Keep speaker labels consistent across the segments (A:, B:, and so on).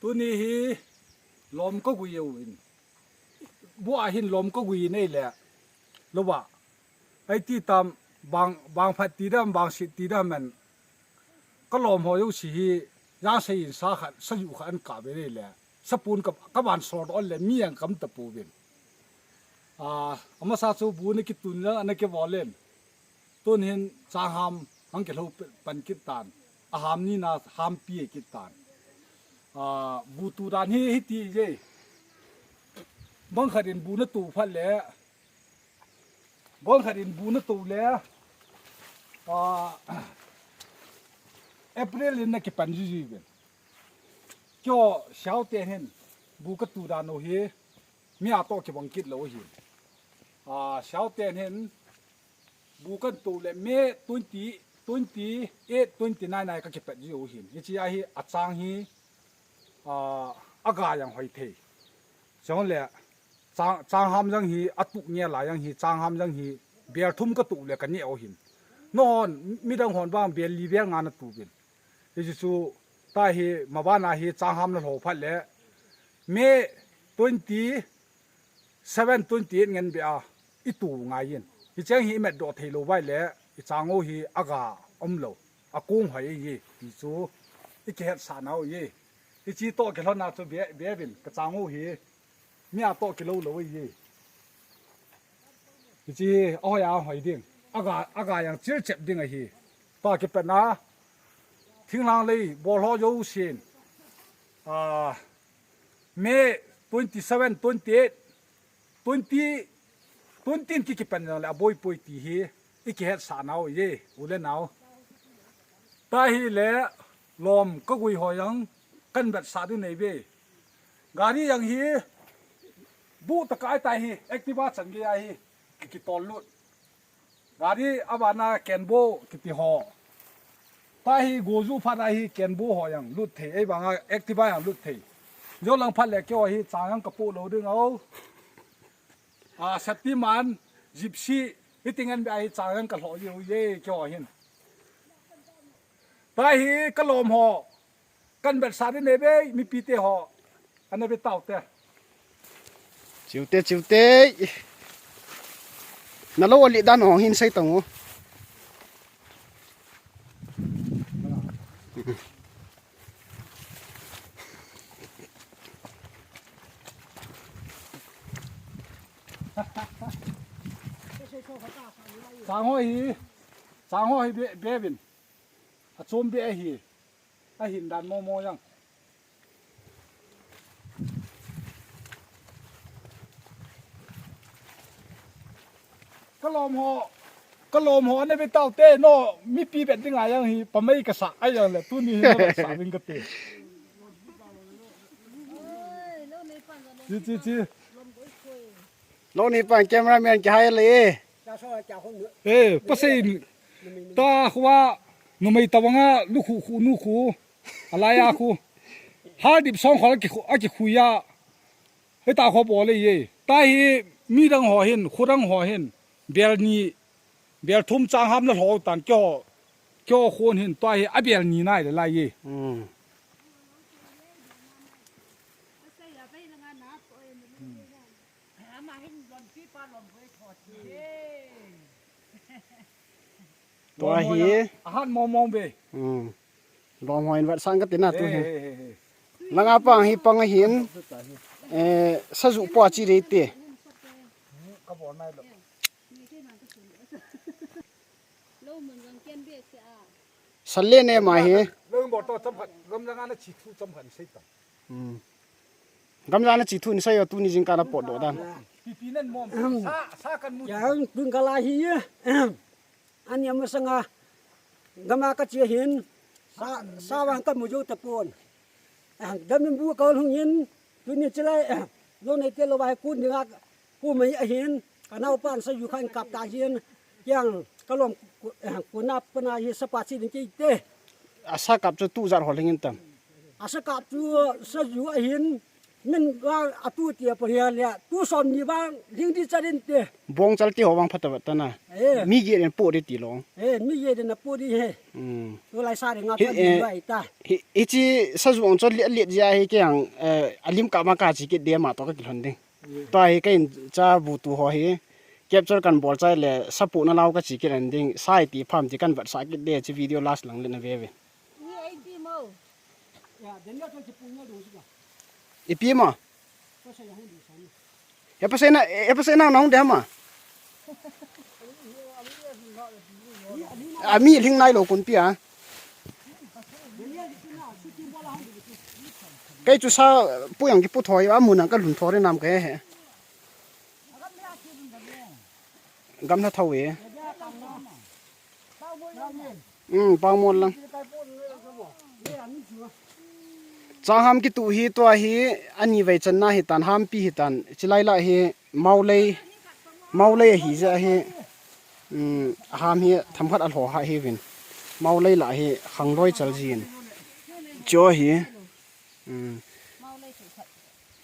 A: ตัวนี้ฮีลมก็กุยอยู่บัวหินลมก็กุยนี่แหละรู้ว่าไอ้ที่ตามบางพัดตีดำบางสิตีดำมันก็ลมหัวอยู่สิยาเสียนสาขัดสยุขันกาไปนี่แหละสปูนกับบ้านสอดอ่อนเลยมีอย่างคำตะปูเป็นอามาซาสูปูนี่คิดตุนแล้วอันนี้เก็บวอลเล่นต้นเห็นจางหามหังเกลูเป็นกิตานอาหามนี่นะหามปีกิตานบูตูดานเฮตีเจบังขัดินบูนตูพันแล้วบังขัดินบูนตูแล้วเอพริลนี่ก็เป็นจีจีเป็นก็เช้าเตห็นบูกตูดานโอเฮมีอาโต้เก็บบังกิดแล้วเห็นเช้าเตห็นบูกันตูเลยเม29ก็เก็บเป็นจีโอเห็นยี่จีไอฮีอาจารย์ฮีอากายังหอยเทจังเลยจางหามยังฮีอตุกเนี่ยหลายยังฮีจางหามยังฮีเบียร์ทุ่มก็ตุเลยกันเนี่ยเอาหินนอนมีดังหอนบ้างเบียร์ลีเบียร์งานตุเป็นที่จู่ตาฮีมาบ้านอาฮีจางหามนั่นหัวพัดเลยเม27 เงินเบียร์อีตู่ง่ายยินที่เจ้าฮีเม็ดดอทเทโลไว้แล้วอีจางโอฮีอากาโลอากุ้งหอยยี่ที่จู่อีเกศสานเอายี่ที่จีโตกิโลนาตัวเบี้ยเป็นกระจางโอหีมีอาโตกิโลเลยยี่ที่จีอ้อยหอยดิ่งอากาอย่างเจ็บดิ่งไอ้ฮีตาเก็บเป็นนะทิ้งหลังเลยบอลล้อยูเซนเมย์27 20 ที่เก็บเป็นแล้วบอยปุยตีฮีอีเกศสานเอายี่อุเลนเอาตาฮีเล่ลมก็กุยหอยังกันแบบสาธุในเบกาดีอย่างฮีบูตะกายตายฮีเอ็กติบาสังเกตฮีกิตอลลุดกาดีอาบานาแกนโบกิติหอตายฮีโกจูพัดฮีแกนโบหอยังลุดเทไอ้บางเอ็กติบายังลุดเทโยลังพัดแหลกเกี่ยวฮีจางยังกระปุกเราดึงเอาสติมันจิบซีฮิติงันไปจางยังกระหออยู่เย่เกี่ยวหินตายฮีกระลมหอกันแบบสาธิตเนเบมีปีเตหออันนั้นเป็นเต่าเตะ
B: จิวเตนั่นเราอลิด้านของหินใส่ตัง
A: จางห้อยเบบินโจมเบฮีไอหินดันโมยังก็ลมหอในเป็นเต่าเต้โนมีปีเป็นยังไงยังฮีปะไม่กระสะไอยังเลยตัวนี้กระสะเป็นกระเตจี
B: เรานี่ปั่นแคมราแมนจะให้เลย
A: ปัสสิตาขว่าหนุ่มไอตะวังลูกคูอะไรคูหาดิบสองคนกี่คุยยาให้ตาขอบอกเลยยี่ตาฮีมีดังหอเห็นคู่ดังหอเห็นเบียร์นี้เบียร์ทุ่มจางห้ามนั่นหอตันจ่อคนเห็นตาฮีเบียร์นี้น่าจะไรยี่
B: ตัวหี
A: อาหารมองเบ
B: ลองหอยวัดสังกัดน่ะตัวหีลังอาปังหีปังหินสะจุปอจีเรติสันเล่นเนี่ยมาหี
A: เรื่องบอกต่อจำผัดกำลังงานฉีดทุจำผัดใช่ต่
B: อกำลังนั่นจีทุนใส่ตัวนี้จิงการปอดโดดัน
A: ปีนั่นมอมซากันมุด
C: อย่างดึงกะลาฮีอันนี้มันสังกกำมากระเจียหินสาวังกับมุจุตะปูนดำมันบัวเกาหงหินตัวนี้จะไล่โยนในเตลวายกุนยังกูไม่หินกันเอาปานสอยู่ขันกับตาหินยังกระลมกุนับปนาหิสปาสินจีเต
B: อาสากับจะตู้จารหอลิงินตัม
C: อาสกับตัวสอยู่หิน mình ga atu tia pria le tu som ni bang ding di charin te
B: บงจัลที่หัววังพัตวัตนะ
C: eh
B: มีเกี่ยนปูดิตีลง
C: mi ye de na pu di he
B: อืม
C: tu lai sa de nga pa di vai ta
B: อีจีสะจวงจนเลียดยาให้แกงอลิมกามากาจิกเดียมาตัวก็กินหันดิตัวให้ก็จะบูตูหัวให้เก็บจนกันบอลใจเลยสับปูนเราก็จิกกันดิสายตีพามจิกันวัดสากิเดียจีวิดีโอลาสหลังเล่นเว
C: ya de na to chi pu nya do si ga
B: อีปีมา
C: ko sa ya hu di sa ni
B: เอฟเซน่าน้องเดียมามีทิ้งนายโลกุนปีอ่ะไก่จุซาปุยังกี่ปุถอยว่ามุนังก็หลุนทอได้นำแกเหรอกำนัดเท่าเวปางมดลังจางหามกิตุฮีตัวฮีอันนี้ไว้จันน่าฮิตันหามปีฮิตันจิไลละฮีเมาเลยฮีจะฮีหามฮีทำพัดอัลหัวฮะฮีวินเมาเลยละฮีขังร้อยจัลจีนจ่อฮี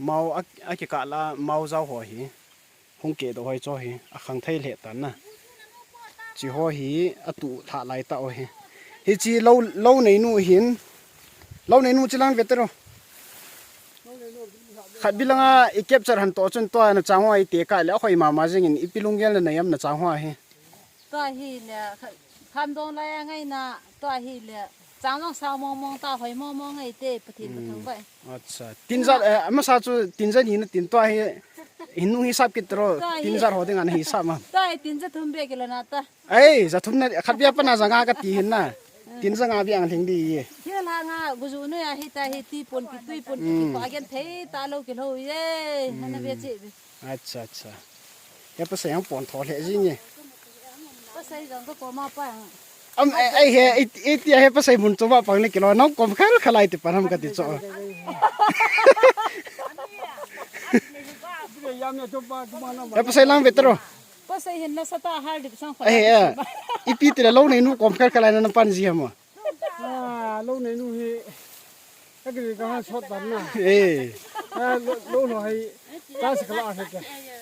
B: เมาอักกะละเมาเจ้าหัวฮีหงเกตเอาไว้จ่อฮีอักขังไทยเหตันนะจีหัวฮีอตุถาไลตะเอาฮีฮีจีเล่าในนู่หินเล่าในนู่จิลังเวทโรขัดบิลังอีเก็บจารหันโตจนตัวนะจังหวะอีเตะกายแล้วคอยมาจริงอีปิลุงเกลในยามนะจังหวะเฮ
D: ตัวฮีเนี่ยคำตรงไรไงนะตัวฮีเนี่ยจังต้องสาวมองตาหอยมองไงเตะปะทินปะทั้งไป
B: อัชตินจัดมาซาจูตินจัดหินตินตัวเฮหินนุ่งฮิซับกิตโรตินจัดหัวติงานฮิซับมา
D: ตัวตินจะทุ่มเบกิแล้วนะตัว
B: เอ้ยจะทุ่มเนี่ยขัดเบียปนาจังหากตีหินนะตินจังหาเบียงทิ้งดี
D: เที่ยวลางอ่ะกุจูเนี่ยฮิตาฮิตีปนกิตุยปนกิปากันเทตาโลกิโลเย่นั่นเบียจิ
B: อัชอย่าไปเสียงปอนทอเลยจริงเนี่ย
D: ก็ใส่จังก็ปอมาป้า
B: ไอ้เฮไอ้เตี้ยเฮไปใส่บุญตัวบ้าปังเลยกิโลน้องกบข้าวขลายติดปานทำกันติดจ่อ อย่าไปใส่ล้างเวทโร
D: ก็ใส่เห็นแล้วสตาฮาร์ดิบสังขาร
B: เอ้ยอีปีแต่ละโลกในนู้กบข้าวขลายนั่นปันจีมั้ง
C: lâu này nu hi cái gì có sót tận nè
B: เอ้ย
C: lâu rồi ta sẽ có ăn hết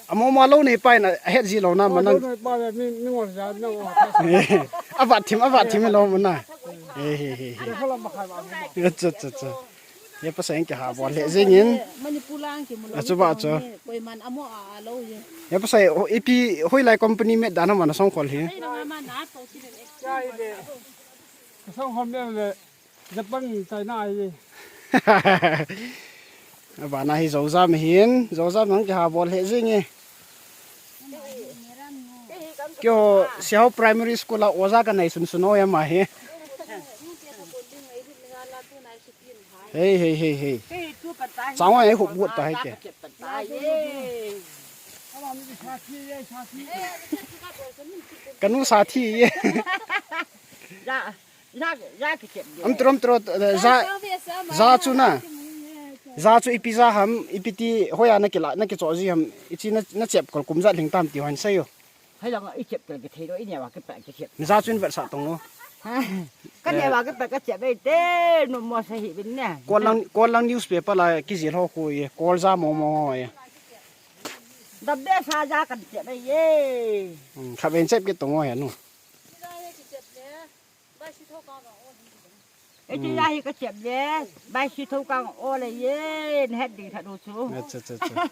B: อมมาโลกในไปน่ะเฮ็ดจีเรานะมันนั่ง
C: lâu rồi bao giờ mình ngồi ra nó
B: อวัดทิมไม่ลงมันน่ะเฮ้ย
C: เขาลำบากมาก
B: จ้าอย่าไปใส่กะหาบอลเละจริง
D: มันปูล่างกี่มันปอยมันอโมอาโลเย
B: อย่าไปใส่อีปีห้อยไลคอมพานีเม็ดดานมันส่งคนเฮ
D: ไอ้เรามาหนาโตชิเด็ก
C: ใช่เลยส่งคนเดียวเลยจะปั้นใจหน้าเลย
B: บ้านไหนโจซามเห็นโจซามนั่งกะหาบอลเละจริงเกี่ยวเสียว primary school ละโอซากันไหนสุนๆเอามาเฮเฮ้ยจังหวะไอ้หุบวัดตายแกกันนู้สาธิอัมตรมตรซาจูน่ะซาจูอีพิซาฮัมอีพิตีหอยนักกีฬานักกีฬาจีฮัมอีจีนักเจ็บกอลกุมจัดลิงตามตีหันเสีย
E: hay là ít chẹp cái thế đó ít nhà vào cái bẹt cái chẹp
B: ซาจูนเวทสัตว์ตรงนู้
E: cái nhà vào cái bẹt cái chẹp đây thế nó mua xe hiện bên nè
B: กวนลังนิวส์เพเปอร์ละกิจิลฮอคุยกอลซามองไอ้
E: đập đế xa ra cái chẹp đây ye
B: ขับเองเจ็บกี่ตรงไอ้หนู
E: cái chị ra thì cái chẹp ye bay suy thu căng ô này ye hết đi thật đồ số
B: จ้า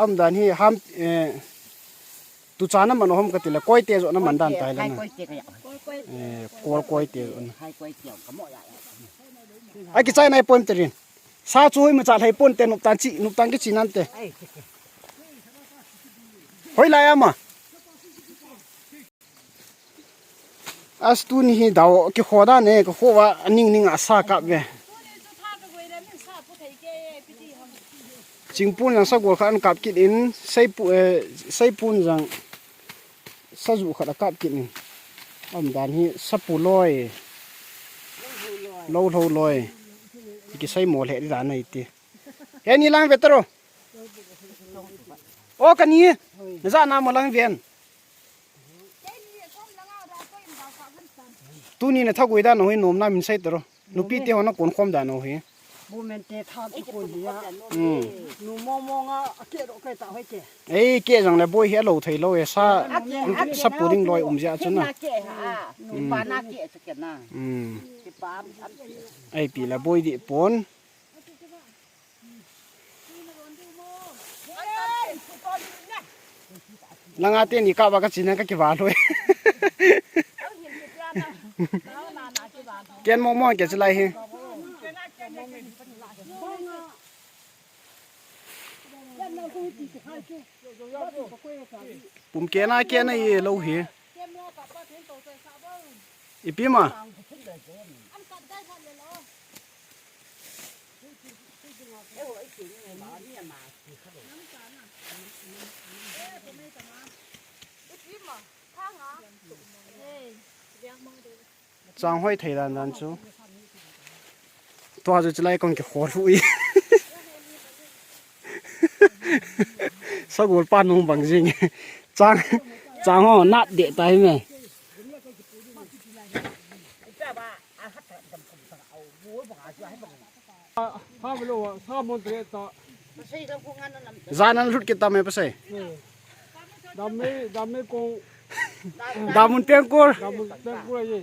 B: อัมดานฮีฮัมตุจานะมันฮัมกติละก้อยเตะจนะมันดันตายแล้ว
E: hai
B: นะ
E: quay chẹp này
B: กอลก้อยเตะจนะ
E: hai quay chẹp có mọi lại
B: ไอ้กิจใจนายปนเตรินซาจูให้มาจัดให้ปนเตนุตันกิจินันเต
E: ấy
B: หอยไรอะมาอัสตุนี่ดาวกี่หัวด้านเนี่ยก็หัวนิ่งอาซากับเว้จิงปูนยังสักวัวขันกับกินอินใส่ปูนยังสักจุขันกับกินอันดานนี้สับปูลอยเท่าลอยอีกใส่หมอเหล็กด้านไหนตีเฮ้ยนี่ล้างเวทโรโอ้กันนี้น่าจะน้ำมาล้างเวียนตู้นี้เนี่ยถ้ากูได้หน่อยนุ่มน้ำมันใส่ตัวนุปีเที่ยวนักคนความด่าหน่อย
C: บูเมนเตทานทุกคนเนี่ย
B: ừ
C: หนูมองอ่ะเกลียดก็ต่อให้เกลียด
B: ấy kia rằng là bôi hết lầu thầy lâu ấy sa sắp bù đinh lòi dạ chứ nào
E: kệ hả nụ bà na kệ sự kiện nào
B: ừ
E: thì bà
B: ấy bị là bôi địa bốn là ngã tiền thì cao ba cái gì này cái vả thôi kiến mong mong cái gì lại he bùm kiến này lâu he ít biết mà trang hơi thấy là nan chú tôi giờ chỉ lại con cái khó lụi sao gọi pan không bằng gì trang họ nát địa tay mày ra nó rút cái tầm này bớt
A: đam mê con
B: đào muốn tiếng cua
A: đam mê con gì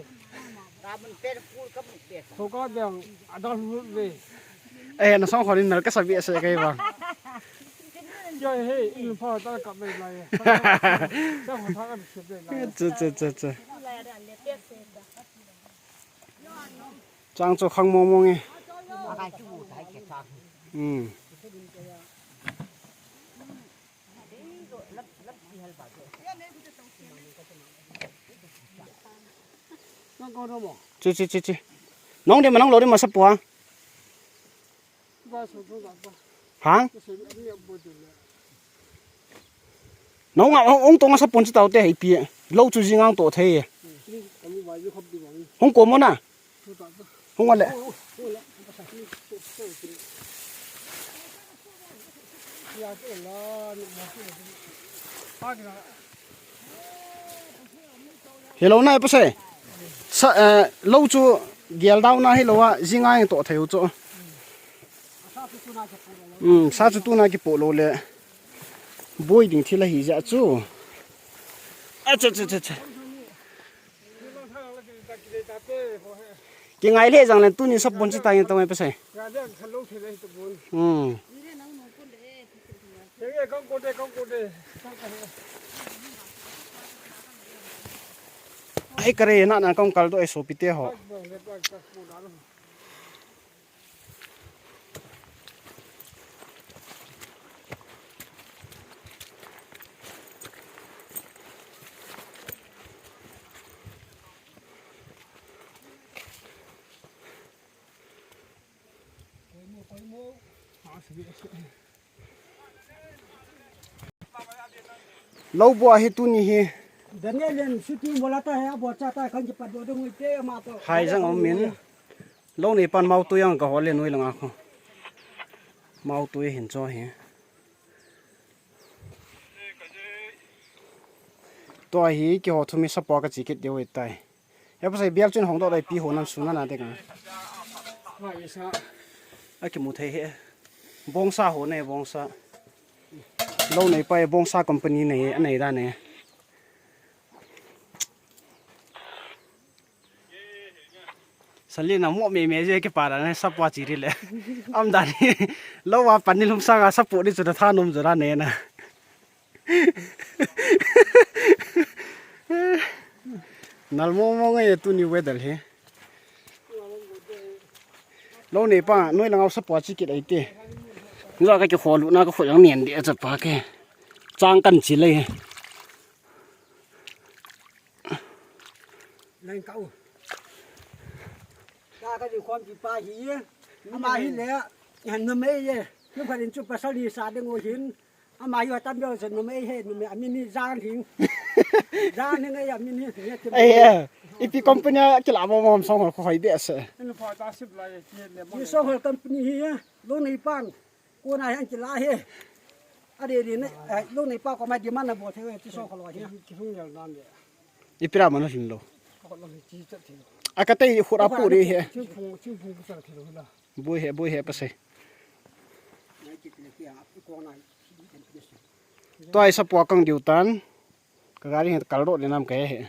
A: số có đường đam mê về
B: ê nó xong khỏi đi nở cái sợi bịa sợi cây vào
A: chơi hey in phao ta cặp về này sao không thắng được về này
B: chứ trang cho khăng mong mong nghe ừ chứ nóng đi mà nóng lẩu đi mà sắp bùa hả nóng à ông tung sắp bùn chỉ tàu té hay bịa lâu chú gì ngang tổ thế không có món à không ngon lệ hello này bác sĩ lâu chú gel đau na hello à gì ngang tổ thế chú sa chú tu na cái bộ lô lệ bôi đỉnh thì là gì vậy chú à chết cái ngày lễ rằng là tu ni sắp bốn chỉ tay tao mới phải say ai cái này nãy con cá tôi số bít họ lâu bùa hi tu ni hi
C: Daniel lên shooting bola ta hay bỏ cha ta không chịu bắt được người tê mà tôi
B: hai răng ông miến lâu này pan mau tôi ăn cả họ lên nuôi là không mau tôi hiện cho he tôi hi cái họ thumi sắp bỏ cái gì cái điều ấy tay em phải biết trên hồng đó đây pi hồ nam xuống là đấy cả ai cái một thế hệ bông sa hồ này bông sa lâu này phải bông sa company này anh này ra này sản liên nào mua mề mề gì cái bà này sắp qua chỉ đi lệ âm đàn lâu qua pan đi lung sang sắp bộ đi rồi tha nôm rồi ra nè nè nal mo ngay tu ni weather he lâu này pa nuôi là sắp qua chỉ cái đấy tê giờ cái khổ lũ nó có khổ yang niên địa chật phá cái trang cần chỉ lấy
C: lên câu ta cái gì quan chỉ ba gì mà hi lẽ hình nó mấy vậy nhưng phải đến chụp bát sali sa để ngồi hin mà yêu tâm yêu sẽ nó mấy hết nó mấy mini giang hin giang những cái mini
B: ấy ipi company cái làm mồm xong rồi khỏi địa sợ
A: in phao ta ship lại
C: như sau hồi company hi lúc này pan cô này anh chỉ la hi ở đây đi này lúc này pa có mấy điểm ăn bộ thế chứ sau khỏi hi
A: không nhiều năm đấy
B: ipi làm nó hình lo
A: còn làm chi chất thì
B: à cái tay hụt áp đi he
A: chứ phùng cái sao thì rồi là
B: bui he pa se toy sapua kang diu tan ka gari kal ro le nam ke he